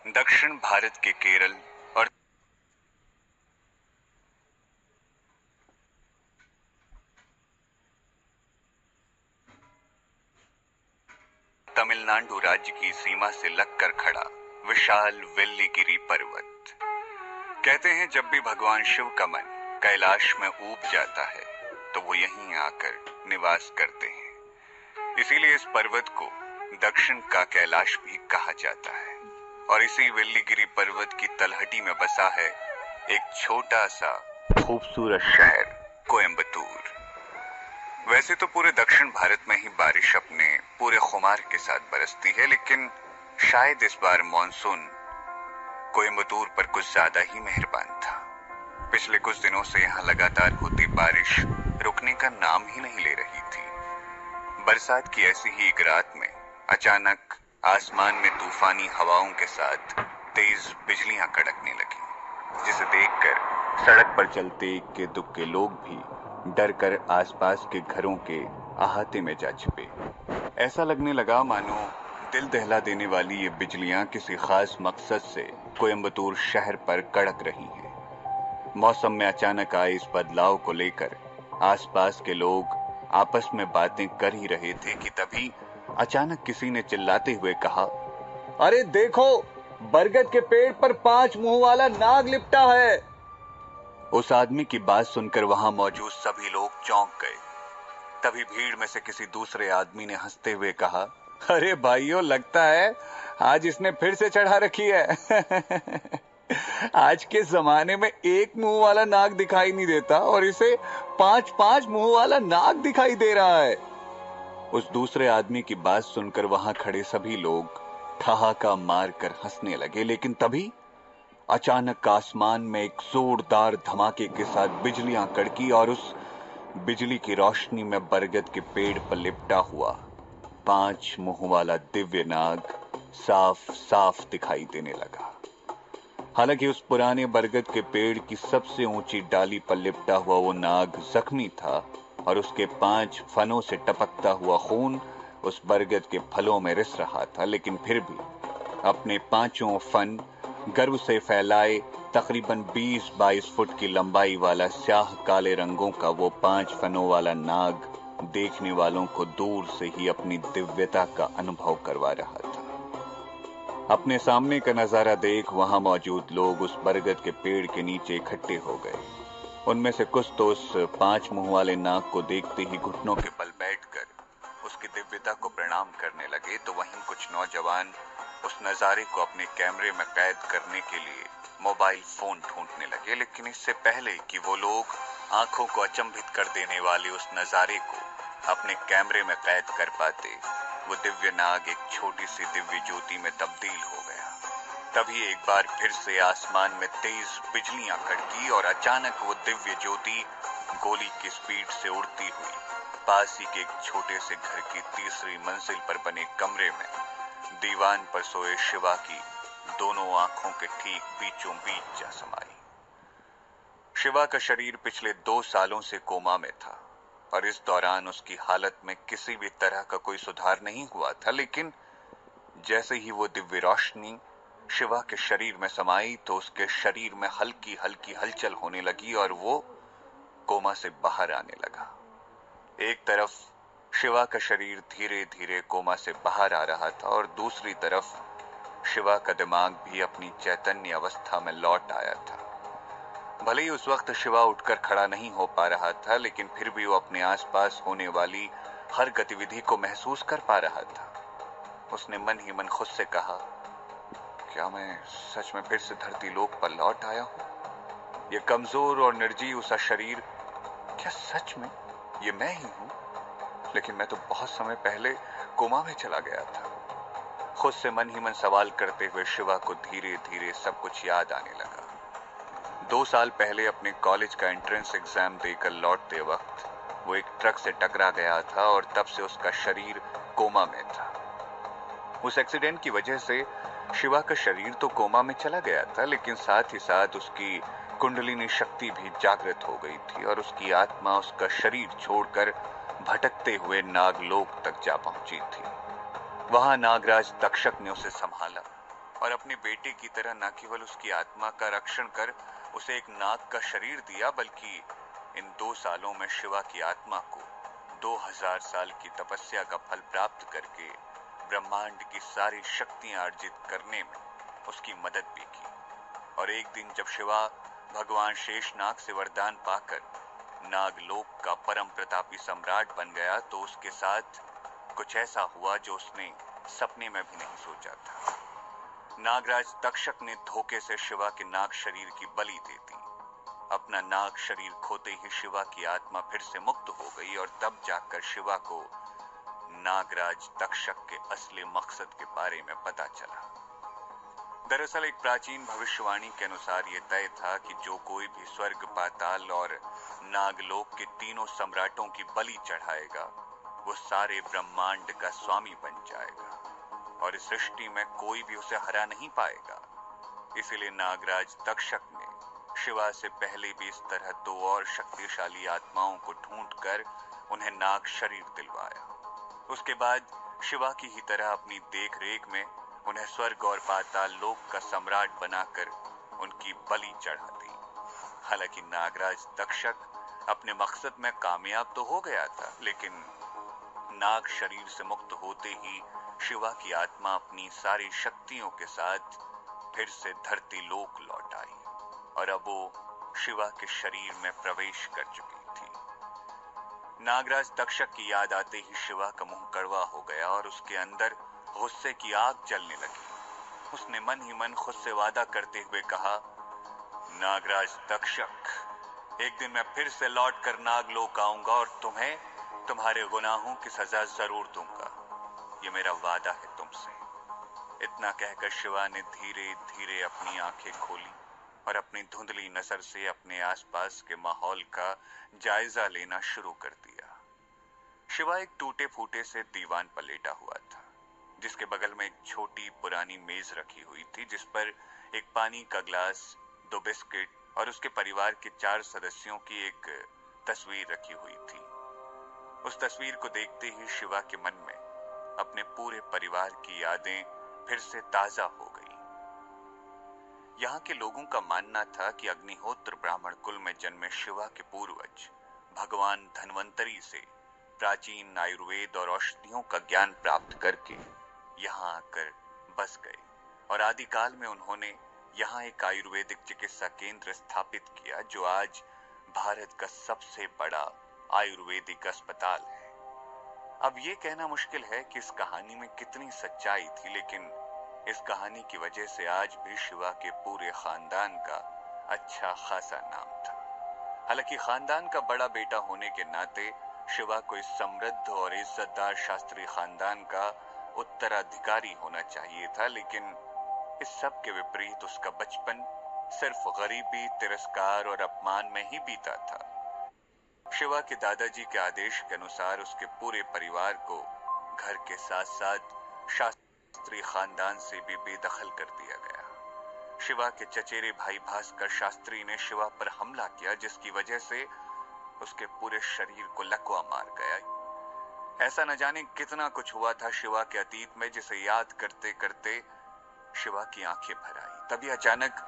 दक्षिण भारत के केरल और तमिलनाडु राज्य की सीमा से लगकर खड़ा विशाल वेल्लीगिरी पर्वत। कहते हैं जब भी भगवान शिव का मन कैलाश में ऊब जाता है तो वो यहीं आकर निवास करते हैं। इसीलिए इस पर्वत को दक्षिण का कैलाश भी कहा जाता है। और इसी वेल्लीगिरी पर्वत की तलहटी में बसा है एक छोटा सा खूबसूरत शहर कोयम्बतूर। वैसे तो पूरे दक्षिण भारत में ही बारिश अपने पूरे खुमार के साथ बरसती है, लेकिन शायद इस बार मॉनसून कोयम्बतूर पर कुछ ज्यादा ही मेहरबान था। पिछले कुछ दिनों से यहाँ लगातार होती बारिश रुकने का नाम ही नहीं ले रही थी। बरसात की ऐसी ही एक रात में अचानक आसमान में तूफानी हवाओं के साथ तेज बिजलियां कड़कने लगी, जिसे देखकर सड़क पर चलते इक्के दुक्के लोग भी डर कर आसपास के घरों के अहाते में जा छिपे। ऐसा लगने लगा मानो दिल दहला देने वाली ये बिजलियां किसी खास मकसद से कोयम्बतूर शहर पर कड़क रही हैं। मौसम में अचानक आए इस बदलाव को लेकर आसपास के लोग आपस में बातें कर ही रहे थे कि तभी अचानक किसी ने चिल्लाते हुए कहा, अरे देखो, बरगद के पेड़ पर 5 मुंह वाला नाग लिपटा है। उस आदमी की बात सुनकर वहां मौजूद सभी लोग चौंक गए। तभी भीड़ में से किसी दूसरे आदमी ने हंसते हुए कहा, अरे भाइयों, लगता है आज इसने फिर से चढ़ा रखी है। आज के जमाने में एक मुंह वाला नाग दिखाई नहीं देता और इसे 5 मुंह वाला नाग दिखाई दे रहा है। उस दूसरे आदमी की बात सुनकर वहां खड़े सभी लोग ठहाका मारकर हंसने लगे, लेकिन तभी अचानक आसमान में एक जोरदार धमाके के साथ बिजलियां कड़की और उस बिजली की रोशनी में बरगद के पेड़ पर लिपटा हुआ 5 मुंह वाला दिव्य नाग साफ साफ दिखाई देने लगा। हालांकि उस पुराने बरगद के पेड़ की सबसे ऊंची डाली पर लिपटा हुआ वो नाग जख्मी था और उसके 5 फनों से टपकता हुआ खून उस बरगद के फलों में रिस रहा था, लेकिन फिर भी अपने 5 फन गर्व से फैलाए तकरीबन 20-22 फुट की लंबाई वाला स्याह काले रंगों का वो 5 फनों वाला नाग देखने वालों को दूर से ही अपनी दिव्यता का अनुभव करवा रहा था। अपने सामने का नजारा देख वहां मौजूद लोग उस बरगद के पेड़ के नीचे इकट्ठे हो गए। उनमें से कुछ तो उस 5 मुंह वाले नाग को देखते ही घुटनों के बल बैठकर उसकी दिव्यता को प्रणाम करने लगे, तो वहीं कुछ नौजवान उस नजारे को अपने कैमरे में कैद करने के लिए मोबाइल फोन ढूंढने लगे। लेकिन इससे पहले कि वो लोग आंखों को अचंभित कर देने वाले उस नजारे को अपने कैमरे में कैद कर पाते, वो दिव्य नाग एक छोटी सी दिव्य ज्योति में तब्दील हो गया। तभी एक बार फिर से आसमान में तेज बिजलियां कड़की और अचानक वो दिव्य ज्योति गोली की स्पीड से उड़ती हुई पास ही के एक छोटे से घर की तीसरी मंजिल पर बने कमरे में दीवान पर सोए शिवा की दोनों आंखों के ठीक बीचों बीच जा समाई। शिवा का शरीर पिछले 2 सालों से कोमा में था और इस दौरान उसकी हालत में किसी भी तरह का कोई सुधार नहीं हुआ था, लेकिन जैसे ही वो दिव्य रोशनी शिवा के शरीर में समाई तो उसके शरीर में हल्की हल्की हलचल होने लगी और वो कोमा से बाहर आने लगा। एक तरफ शिवा का शरीर धीरे धीरे कोमा से बाहर आ रहा था और दूसरी तरफ शिवा का दिमाग भी अपनी चैतन्य अवस्था में लौट आया था। भले ही उस वक्त शिवा उठकर खड़ा नहीं हो पा रहा था, लेकिन फिर भी वो अपने आसपास होने वाली हर गतिविधि को महसूस कर पा रहा था। उसने मन ही मन खुद से कहा, क्या मैं सच में फिर से धरती लोक पर लौट आया हूं? ये कमजोर और निर्जीव सा शरीर, क्या सच में ये मैं ही हूं? लेकिन मैं तो बहुत समय पहले कोमा में चला गया था। खुद से मन ही मन सवाल करते हुए शिवा को धीरे धीरे सब कुछ याद आने लगा। 2 साल पहले अपने कॉलेज का एंट्रेंस एग्जाम देकर लौटते वक्त वो एक ट्रक से टकरा गया था और तब से उसका शरीर कोमा में था। उस एक्सीडेंट की वजह से शिवा का शरीर तो कोमा में चला गया था, लेकिन साथ ही साथ उसकी कुंडलिनी शक्ति भी जागृत हो गई थी और उसकी आत्मा उसका शरीर छोड़कर भटकते हुए नागलोक तक जा पहुंची थी। वहां नागराज तक्षक ने उसे संभाला और अपने बेटे की तरह न केवल उसकी आत्मा का रक्षण कर उसे एक नाग का शरीर दिया, बल्कि इन 2 सालों में शिवा की आत्मा को 2000 साल की तपस्या का फल प्राप्त करके ब्रह्मांड की सारी शक्तियां अर्जित करने में उसकी मदद भी की। और एक दिन जब शिवा भगवान शेषनाग से वरदान पाकर नागलोक का परम प्रतापी सम्राट बन गया, तो उसके साथ कुछ ऐसा हुआ जो उसने सपने में भी नहीं सोचा था। नागराज तक्षक ने धोखे से शिवा के नाग शरीर की बलि दे दी। अपना नाग शरीर खोते ही शिवा की आत्मा फिर से मुक्त हो गई और तब जाकर शिवा को नागराज तक्षक के असली मकसद के बारे में पता चला। दरअसल एक प्राचीन भविष्यवाणी के अनुसार यह तय था कि जो कोई भी स्वर्ग, पाताल और नागलोक के तीनों सम्राटों की बलि चढ़ाएगा वो सारे ब्रह्मांड का स्वामी बन जाएगा और इस सृष्टि में कोई भी उसे हरा नहीं पाएगा। इसीलिए नागराज तक्षक ने शिवा से पहले भी इस तरह 2 और शक्तिशाली आत्माओं को ढूंढकर उन्हें नाग शरीर दिलवाया। उसके बाद शिवा की ही तरह अपनी देखरेख में उन्हें स्वर्ग और पाताल लोक का सम्राट बनाकर उनकी बलि चढ़ा दी। हालांकि नागराज तक्षक अपने मकसद में कामयाब तो हो गया था, लेकिन नाग शरीर से मुक्त होते ही शिवा की आत्मा अपनी सारी शक्तियों के साथ फिर से धरती लोक लौट आई और अब वो शिवा के शरीर में प्रवेश कर चुकी थी। नागराज तक्षक की याद आते ही शिवा का मुंह कड़वा हो गया और उसके अंदर गुस्से की आग जलने लगी। उसने मन ही मन खुद से वादा करते हुए कहा, नागराज तक्षक, एक दिन मैं फिर से लौट कर नागलोक आऊंगा और तुम्हें तुम्हारे गुनाहों की सजा जरूर दूंगा। ये मेरा वादा है तुमसे। इतना कहकर शिवा ने धीरे धीरे अपनी आंखें खोली और अपनी धुंधली नजर से अपने आसपास के माहौल का जायजा लेना शुरू कर दिया। शिवा एक टूटे फूटे से दीवान पर लेटा हुआ था, जिसके बगल में एक छोटी पुरानी मेज रखी हुई थी, जिस पर एक पानी का ग्लास, 2 बिस्किट और उसके परिवार के 4 सदस्यों की एक तस्वीर रखी हुई थी। उस तस्वीर को देखते ही शिवा के मन में अपने पूरे परिवार की यादें फिर से ताजा हो गई। यहाँ के लोगों का मानना था कि अग्निहोत्र ब्राह्मण कुल में जन्मे शिवा के पूर्वज भगवान धन्वंतरी से प्राचीन आयुर्वेद और औषधियों का ज्ञान प्राप्त करके यहाँ आकर बस गए और आदिकाल में उन्होंने यहाँ एक आयुर्वेदिक चिकित्सा केंद्र स्थापित किया, जो आज भारत का सबसे बड़ा आयुर्वेदिक अस्पताल है। अब ये कहना मुश्किल है कि इस कहानी में कितनी सच्चाई थी, लेकिन इस कहानी की वजह से आज भी शिवा के पूरे खानदान का अच्छा खासा नाम था। हालांकि खानदान का बड़ा बेटा होने के नाते शिवा को इस समृद्ध और इज्जतदार शास्त्री खानदान का उत्तराधिकारी होना चाहिए था, लेकिन इस सब के विपरीत उसका बचपन सिर्फ गरीबी, तिरस्कार और अपमान में ही बीता था। शिवा के दादाजी के आदेश के अनुसार उसके पूरे परिवार को घर के साथ साथ शास्त्री खानदान से भी बेदखल कर दिया गया। शिवा के चचेरे भाई भास्कर शास्त्री ने शिवा पर हमला किया, जिसकी वजह से उसके पूरे शरीर को लकवा मार गया। ऐसा न जाने कितना कुछ हुआ था शिवा के अतीत में, जिसे याद करते करते शिवा की आंखें भर आई। तभी अचानक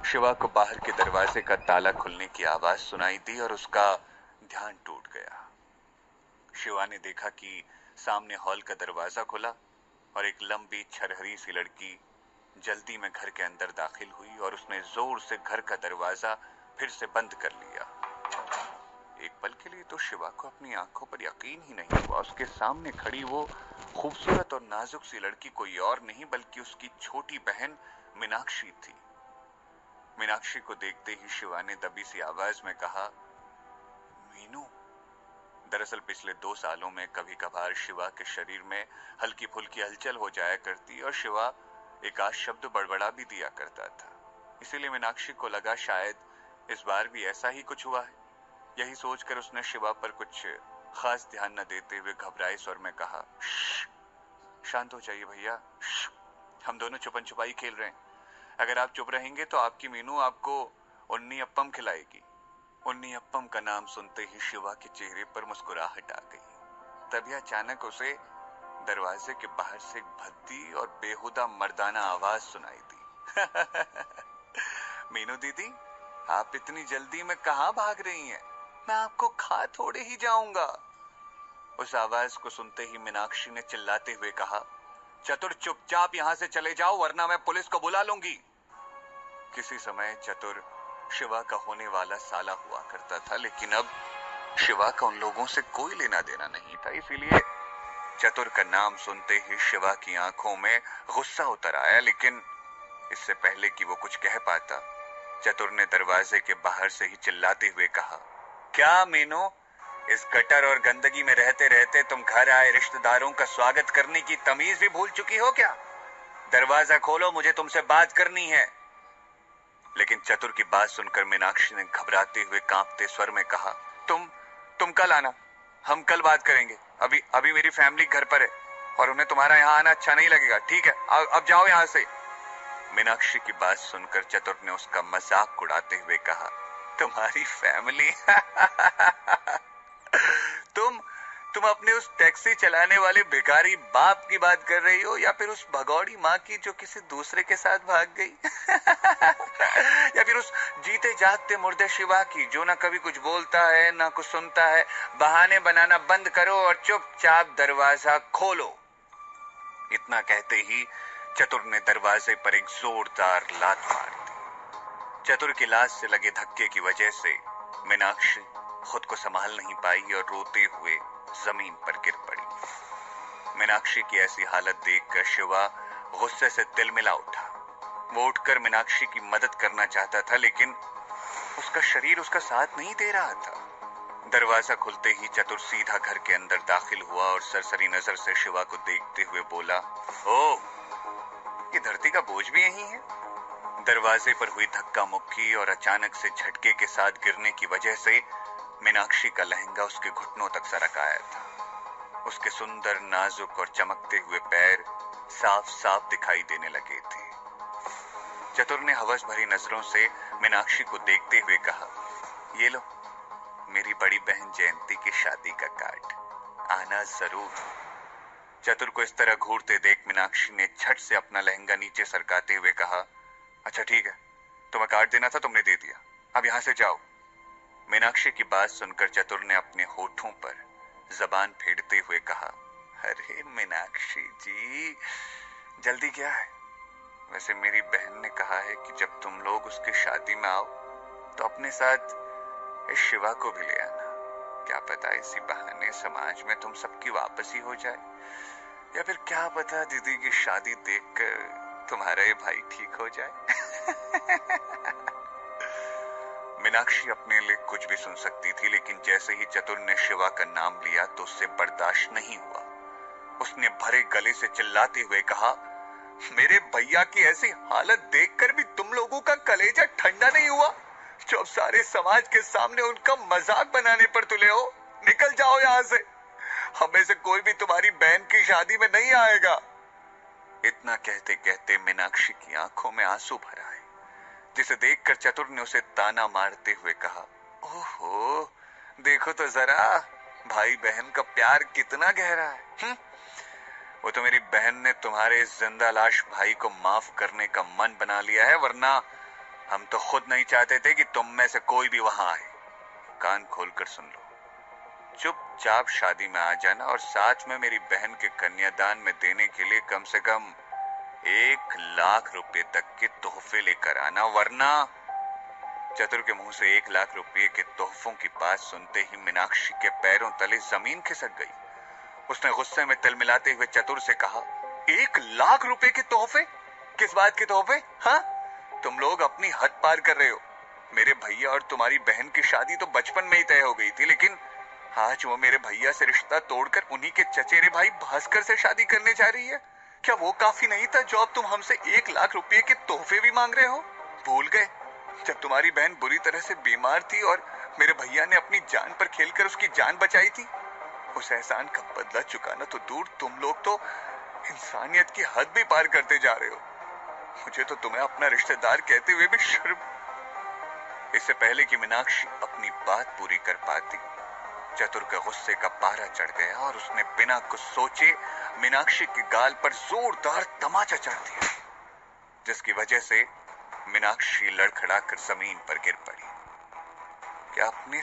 शिवा को बाहर के दरवाजे का ताला खुलने की आवाज सुनाई दी और उसका ध्यान टूट गया। शिवा ने देखा कि सामने हॉल का दरवाजा खुला और एक लंबी छरहरी सी लड़की जल्दी में घर के अंदर दाखिल हुई और उसने जोर से घर का दरवाजा फिर से बंद कर लिया। एक पल के लिए तो शिवा को अपनी आंखों पर यकीन ही नहीं हुआ। उसके सामने खड़ी वो खूबसूरत और नाजुक सी लड़की कोई और नहीं बल्कि उसकी छोटी बहन मीनाक्षी थी। मीनाक्षी को देखते ही शिवा ने दबी सी आवाज में कहा, मीनू। दरअसल पिछले 2 सालों में कभी कभार शिवा के शरीर में हल्की फुल्की हलचल हो जाया करती और शिवा एक आध शब्द बड़बड़ा भी दिया करता था। इसीलिए मीनाक्षी को लगा शायद इस बार भी ऐसा ही कुछ हुआ है। यही सोचकर उसने शिवा पर कुछ खास ध्यान न देते हुए घबराए स्वर में कहा, शांत हो जाइए भैया, हम दोनों छुपन छुपाई खेल रहे हैं। अगर आप चुप रहेंगे तो आपकी मीनू आपको उन्नी अप्पम खिलाएगी। उन्नी अप्पम का नाम सुनते ही शिवा के चेहरे पर मुस्कुराहट आ गई। तभी अचानक उसे दरवाजे के बाहर से एक भद्दी और बेहुदा मर्दाना आवाज सुनाई दी। मीनू दीदी, आप इतनी जल्दी में कहां भाग रही हैं? मैं आपको खा थोड़े ही जाऊंगा। उस आवाज को सुनते ही मीनाक्षी ने चिल्लाते हुए कहा, चतुर चुपचाप यहां से चले जाओ वरना मैं पुलिस को बुला लूंगी। किसी समय चतुर शिवा का होने वाला साला हुआ करता था, लेकिन अब शिवा का उन लोगों से कोई लेना देना नहीं था। इसीलिए चतुर का नाम सुनते ही शिवा की आंखों में गुस्सा उतर आया, लेकिन इससे पहले कि वो कुछ कह पाता, चतुर ने दरवाजे के बाहर से ही चिल्लाते हुए कहा, क्या मीनू, इस गटर और गंदगी में रहते रहते तुम घर आए रिश्तेदारों का स्वागत करने की तमीज भी भूल चुकी हो क्या? दरवाजा खोलो, मुझे तुमसे बात करनी है। लेकिन चतुर की बात सुनकर मीनाक्षी ने घबराते हुए कांपते स्वर में कहा, तुम कल आना, हम कल बात करेंगे। अभी मेरी फैमिली घर पर है और उन्हें तुम्हारा यहाँ आना अच्छा नहीं लगेगा। ठीक है, अब जाओ यहाँ से। मीनाक्षी की बात सुनकर चतुर ने उसका मजाक उड़ाते हुए कहा, तुम्हारी फैमिली? तुम अपने उस टैक्सी चलाने वाले भिखारी बाप की बात कर रही हो या फिर उस भगौड़ी माँ की जो किसी दूसरे के साथ भाग गई? या फिर उस जीते जागते मुर्दे शिवा की जो ना कभी कुछ बोलता है ना कुछ सुनता है? बहाने बनाना बंद करो और चुपचाप दरवाजा खोलो। इतना कहते ही चतुर ने दरवाजे पर एक जोरदार लात मार दी। चतुर की लात से लगे धक्के की वजह से मीनाक्षी खुद को संभाल नहीं पाई और रोते हुए जमीन पर गिर पड़ी। मीनाक्षी की ऐसी हालत देखकर शिवा गुस्से से तिलमिला उठा। वो उठकर मीनाक्षी की मदद करना चाहता था, लेकिन उसका शरीर उसका साथ नहीं दे रहा था। दरवाजा खुलते ही चतुर सीधा घर के अंदर दाखिल हुआ और सरसरी नजर से शिवा को देखते हुए बोला, ओ, ये धरती का बोझ भी यही है? दरवाजे पर हुई धक्का मुक्की और अचानक से झटके के साथ गिरने की वजह से मीनाक्षी का लहंगा उसके घुटनों तक सरक आया था। उसके सुंदर, नाजुक और चमकते हुए पैर साफ साफ दिखाई देने लगे थे। चतुर ने हवस भरी नजरों से मीनाक्षी को देखते हुए कहा, ये लो, मेरी बड़ी बहन जयंती की शादी का कार्ड, आना जरूर। चतुर को इस तरह घूरते देख मीनाक्षी ने झट से अपना लहंगा नीचे सरकाते हुए कहा, अच्छा ठीक है, तुम्हें कार्ड देना था, तुमने दे दिया, अब यहां से जाओ। मीनाक्षी की बात सुनकर चतुर ने अपने होठों पर जबान फेरते हुए कहा, अरे मीनाक्षी जी, जल्दी क्या है? वैसे मेरी बहन ने कहा है कि जब तुम लोग उसकी शादी में आओ तो अपने साथ इस शिवा को भी ले आना। क्या पता इसी बहाने समाज में तुम सबकी वापसी हो जाए, या फिर क्या पता दीदी की शादी देखकर तुम्हारा ये भाई ठीक हो जाए। मीनाक्षी अपने लिए कुछ भी सुन सकती थी, लेकिन जैसे ही चतुर ने शिवा का नाम लिया तो उससे बर्दाश्त नहीं हुआ। उसने भरे गले से चिल्लाते हुए कहा, मेरे भैया की ऐसी हालत देखकर भी तुम लोगों का कलेजा ठंडा नहीं हुआ, जो अब सारे समाज के सामने उनका मजाक बनाने पर तुले हो? निकल जाओ यहाँ से, हमें से कोई भी तुम्हारी बहन की शादी में नहीं आएगा। इतना कहते कहते मीनाक्षी की आंखों में आंसू भर आए, जिसे देखकर चतुर ने उसे ताना मारते हुए कहा, ओहो, देखो तो जरा भाई बहन का प्यार कितना गहरा है। वो तो मेरी बहन ने तुम्हारे इस जिंदा लाश भाई को माफ करने का मन बना लिया है, वरना हम तो खुद नहीं चाहते थे कि तुम में से कोई भी वहां आए। कान खोलकर सुन लो, चुपचाप शादी में आ जाना और साथ में मेरी बहन के कन्यादान में देने के लिए कम से कम 1 लाख रुपए तक के तोहफे लेकर आना, वरना। चतुर के मुंह से 1 लाख रुपए के तोहफों की बात सुनते ही मीनाक्षी के पैरों तले जमीन खिसक गई। उसने गुस्से में तिलमिलाते हुए चतुर से कहा, 1 लाख रुपए के तोहफे? किस बात के तोहफे? हाँ, तुम लोग अपनी हद पार कर रहे हो। मेरे भैया और तुम्हारी बहन की शादी तो बचपन में ही तय हो गई थी, लेकिन आज वो मेरे भैया से रिश्ता तोड़कर उन्हीं के चचेरे भाई भास्कर से शादी करने जा रही है। क्या वो काफी नहीं था जो अब तुम हमसे 1 लाख रुपए के तोहफे भी मांग रहे हो? भूल गए जब तुम्हारी बहन बुरी तरह से बीमार थी और मेरे भैया ने अपनी जान पर खेलकर उसकी जान बचाई थी? उस एहसान का बदला चुकाना तो दूर, तुम लोग तो इंसानियत की हद भी पार करते जा रहे हो। मुझे तो तुम्हें अपना रिश्तेदार कहते हुए भी शर्म। इससे पहले कि मीनाक्षी अपनी बात पूरी कर पाती, चतुर के गुस्से का पारा चढ़ गया और उसने बिना कुछ सोचे मीनाक्षी के गाल पर जोरदार तमाचा चढ़ दिया, जिसकी वजह से मीनाक्षी लड़खड़ाकर जमीन पर गिर पड़ी। क्या अपने